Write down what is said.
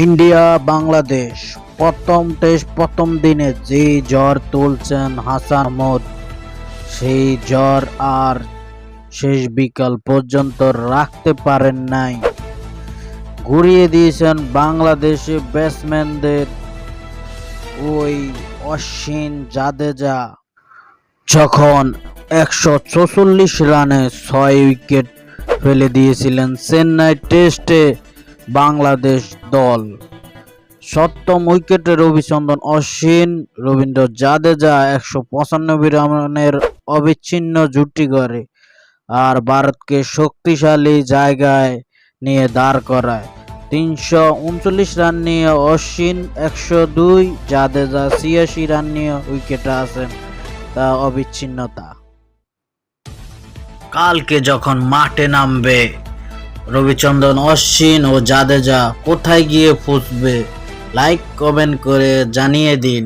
India Bangladesh প্রথম test প্রথম দিনে যে ঝড় তুলছেন হাসান মাহমুদ, সেই ঝড় আর শেষ বিকাল পর্যন্ত রাখতে পারেন নাই। ঘুরিয়ে দিয়েছেন বাংলাদেশি ব্যাটসম্যানদের ওই অশ্বিন জাদেজা, যখন 144 রানে 6 উইকেট ফেলে দিয়েছিলেন চেন্নাই টেস্টে বাংলাদেশ দল। সপ্তম উইকেটে রবিচন্দ্রন অশ্বিন, রবীন্দ্র জাদেজা 195 রানের অবিচ্ছিন্ন জুটি গড়ে আর ভারতকে শক্তিশালী জায়গায় নিয়ে দাঁড় করায়। 339 রান নিয়ে অশ্বিন 102, জাদেজা 86 রান নিয়ে উইকেটে আছেন তা অবিচ্ছিন্নতা। কালকে যখন মাঠে নামবে রবিচন্দ্রন অশ্বিন ও জাদেজা, কোথায় গিয়ে ফুসবে? লাইক কমেন্ট করে জানিয়ে দিন।